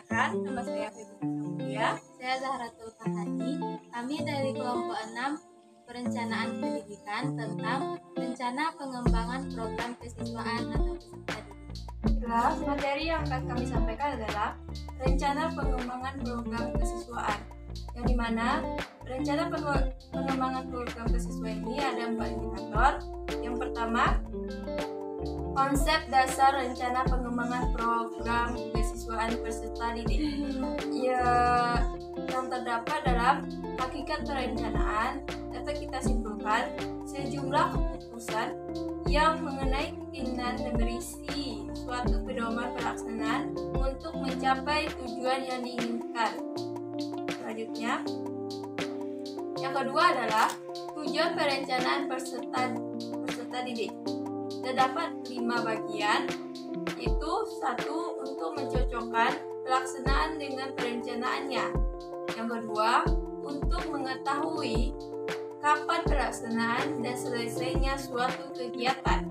Perkenalkan, nama saya Febri Samudia. Saya Zahratul Fahani. Kami dari kelompok 6 Perencanaan Pendidikan tentang rencana pengembangan program kesiswaan atau peserta didik. Jelas, materi yang akan kami sampaikan adalah rencana pengembangan program kesiswaan, yang dimana rencana pengembangan program kesiswaan ini ada 4 indikator. Yang pertama, konsep dasar rencana pengembangan program kesiswaan peserta didik. Yang terdapat dalam hakikat perencanaan dapat kita simpulkan sejumlah keputusan yang mengenai keinginan dan berisi suatu pedoman pelaksanaan untuk mencapai tujuan yang diinginkan. Selanjutnya, yang kedua adalah tujuan perencanaan peserta didik. Terdapat 5 bagian, yaitu 1. Untuk mencocokkan pelaksanaan dengan perencanaannya. Yang kedua, untuk mengetahui kapan pelaksanaan dan selesainya suatu kegiatan.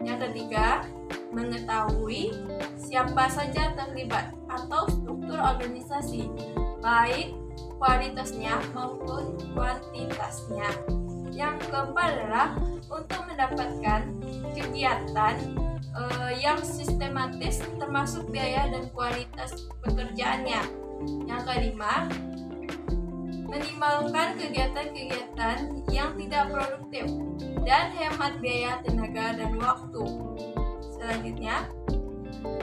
Yang ketiga, mengetahui siapa saja terlibat atau struktur organisasi, baik kualitasnya maupun kuantitasnya. Yang keempat adalah untuk mendapatkan kegiatan yang sistematis termasuk biaya dan kualitas pekerjaannya. Yang kelima, minimalkan kegiatan-kegiatan yang tidak produktif dan hemat biaya, tenaga, dan waktu. Selanjutnya,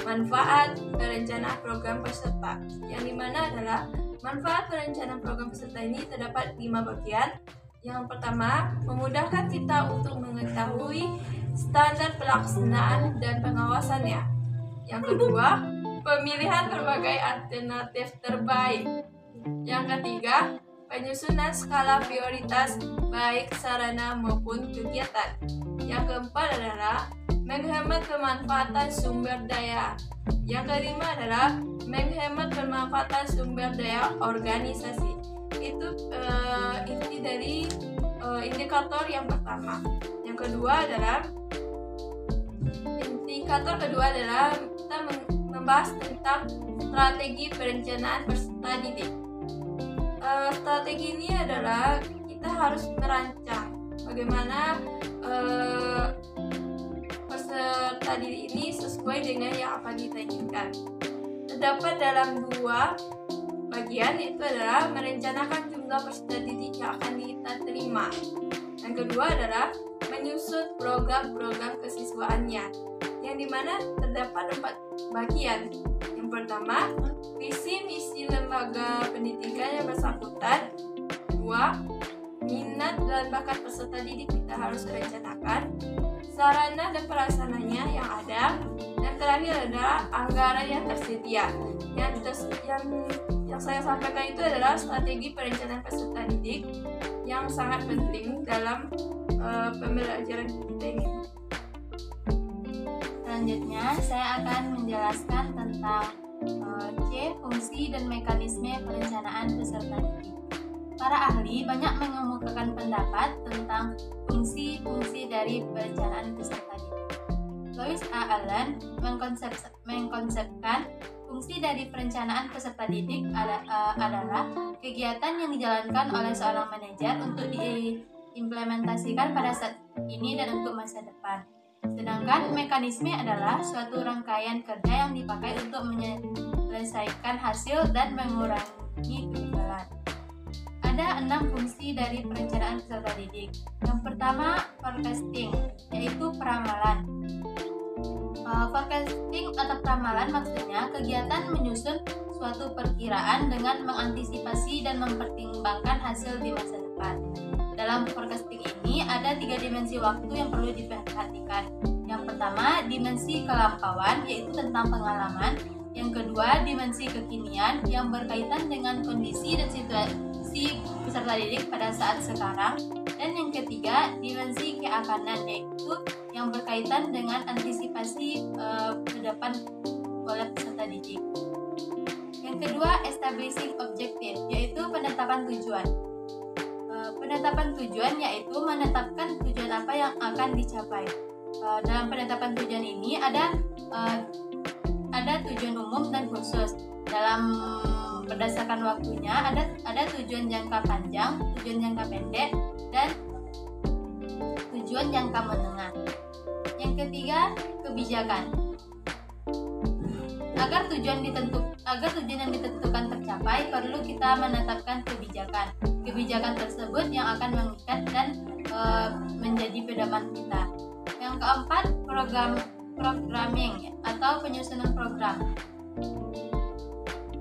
manfaat perencanaan program peserta, yang dimana adalah manfaat perencanaan program peserta ini terdapat 5 bagian. Yang pertama, memudahkan kita untuk mengetahui standar pelaksanaan dan pengawasannya. Yang kedua, pemilihan berbagai alternatif terbaik. Yang ketiga, penyusunan skala prioritas baik sarana maupun kegiatan. Yang keempat adalah menghemat pemanfaatan sumber daya. Yang kelima adalah menghemat pemanfaatan sumber daya organisasi. Itu inti dari indikator yang pertama. Yang kedua adalah indikator kedua adalah kita membahas tentang strategi perencanaan peserta didik. Strategi ini adalah kita harus merancang bagaimana peserta didik ini sesuai dengan yang akan kita inginkan. Terdapat dalam 2 bagian, yaitu adalah merencanakan jumlah peserta didik yang akan kita terima. Yang kedua adalah menyusun program-program kesiswaannya, yang dimana terdapat 4 bagian. Yang pertama, visi misi lembaga pendidikan yang bersangkutan. 2. Minat dan bakat peserta didik kita harus rencanakan. Sarana dan prasarana yang ada. Dan terakhir adalah anggaran yang tersedia. Yang saya sampaikan itu adalah strategi perencanaan peserta didik yang sangat penting dalam pembelajaran kita ini. Selanjutnya, saya akan menjelaskan tentang C. Fungsi dan mekanisme perencanaan peserta didik. Para ahli banyak mengemukakan pendapat tentang fungsi-fungsi dari perencanaan peserta didik. Louis A. Allen mengkonsepkan fungsi dari perencanaan peserta didik adalah kegiatan yang dijalankan oleh seorang manajer untuk diimplementasikan pada saat ini dan untuk masa depan. Sedangkan mekanisme adalah suatu rangkaian kerja yang dipakai untuk menyelesaikan hasil dan mengurangi kegagalan. Ada 6 fungsi dari perencanaan peserta didik. Yang pertama, forecasting, yaitu peramalan. Forecasting atau peramalan maksudnya kegiatan menyusun suatu perkiraan dengan mengantisipasi dan mempertimbangkan hasil di masa depan. Dalam forecasting ini ada 3 dimensi waktu yang perlu diperhatikan. Yang pertama, dimensi kelampauan, yaitu tentang pengalaman. Yang kedua, dimensi kekinian yang berkaitan dengan kondisi dan situasi peserta didik pada saat sekarang. Dan yang ketiga, dimensi keakanan, yaitu yang berkaitan dengan antisipasi ke depan oleh peserta didik. Yang kedua, establishing objective, yaitu penetapan tujuan. Penetapan tujuan yaitu menetapkan tujuan apa yang akan dicapai. Dalam penetapan tujuan ini ada tujuan umum dan khusus. dalam berdasarkan waktunya ada tujuan jangka panjang, tujuan jangka pendek, dan tujuan jangka menengah. Yang ketiga, kebijakan. Agar tujuan yang ditentukan tercapai, perlu kita menetapkan kebijakan. Kebijakan tersebut yang akan mengikat dan menjadi pedoman kita. Yang keempat, programming atau penyusunan program.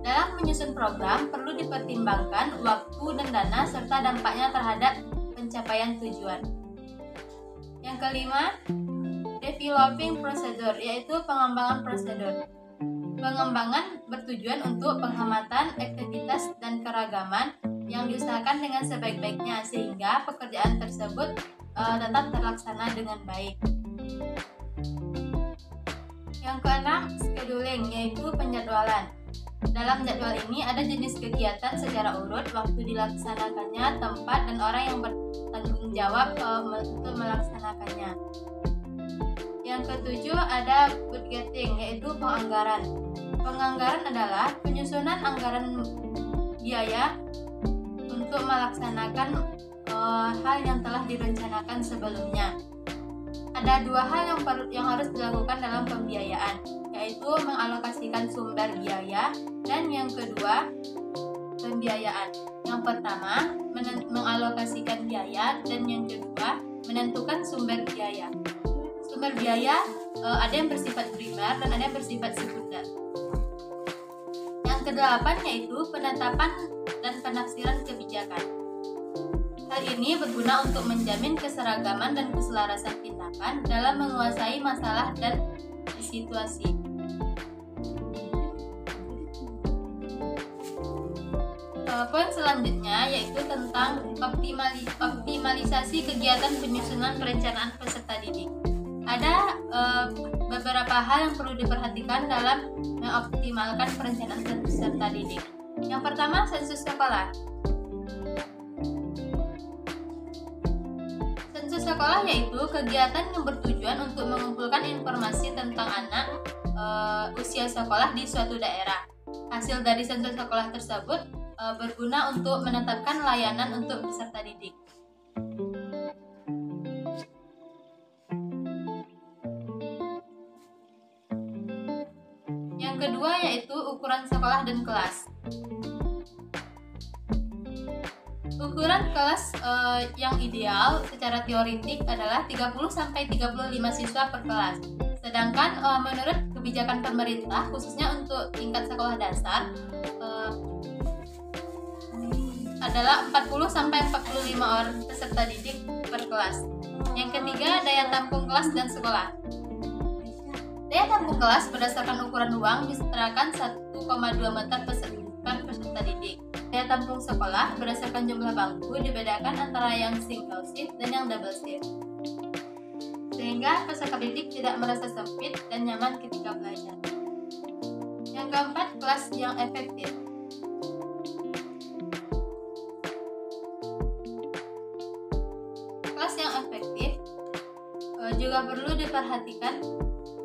Dalam menyusun program perlu dipertimbangkan waktu dan dana serta dampaknya terhadap pencapaian tujuan. Yang kelima, developing procedure, yaitu pengembangan prosedur. Pengembangan bertujuan untuk pengamatan aktivitas dan keragaman yang diusahakan dengan sebaik-baiknya sehingga pekerjaan tersebut tetap terlaksana dengan baik. Yang keenam, scheduling, yaitu penjadwalan. Dalam jadwal ini ada jenis kegiatan secara urut, waktu dilaksanakannya, tempat, dan orang yang bertanggung jawab untuk melaksanakannya. Yang ketujuh ada budgeting, yaitu penganggaran. Penganggaran adalah penyusunan anggaran biaya untuk melaksanakan hal yang telah direncanakan sebelumnya. Ada dua hal yang harus dilakukan dalam pembiayaan, yaitu mengalokasikan sumber biaya, dan yang kedua, pembiayaan. Yang pertama, mengalokasikan biaya, dan yang kedua, menentukan sumber biaya. Sumber biaya ada yang bersifat primer dan ada yang bersifat sekunder. Yang kedelapan yaitu penetapan dan penafsiran kebijakan. Hal ini berguna untuk menjamin keseragaman dan keselarasan tindakan dalam menguasai masalah dan situasi. Poin selanjutnya yaitu tentang optimalisasi kegiatan penyusunan perencanaan peserta didik. Ada beberapa hal yang perlu diperhatikan dalam mengoptimalkan perencanaan peserta didik. Yang pertama, sensus sekolah. Sensus sekolah yaitu kegiatan yang bertujuan untuk mengumpulkan informasi tentang anak usia sekolah di suatu daerah. Hasil dari sensus sekolah tersebut berguna untuk menetapkan layanan untuk peserta didik. Yang kedua yaitu ukuran sekolah dan kelas. Ukuran kelas yang ideal secara teoretik adalah 30-35 siswa per kelas. Sedangkan menurut kebijakan pemerintah khususnya untuk tingkat sekolah dasar adalah 40-45 orang peserta didik per kelas. Yang ketiga, daya tampung kelas dan sekolah. Daya tampung kelas berdasarkan ukuran ruang disetarakan 1,2 meter per peserta didik. Daya tampung sekolah berdasarkan jumlah bangku dibedakan antara yang single seat dan yang double seat, sehingga peserta didik tidak merasa sempit dan nyaman ketika belajar. Yang keempat, kelas yang efektif. Kelas yang efektif juga perlu diperhatikan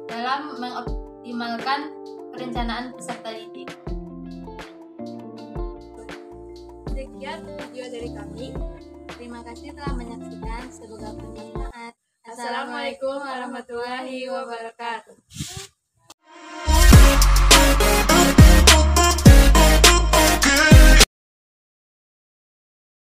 dalam mengoptimalkan perencanaan peserta didik. Sekian video dari kami. Terima kasih telah menyaksikan, semoga bermanfaat. Assalamualaikum warahmatullahi wabarakatuh.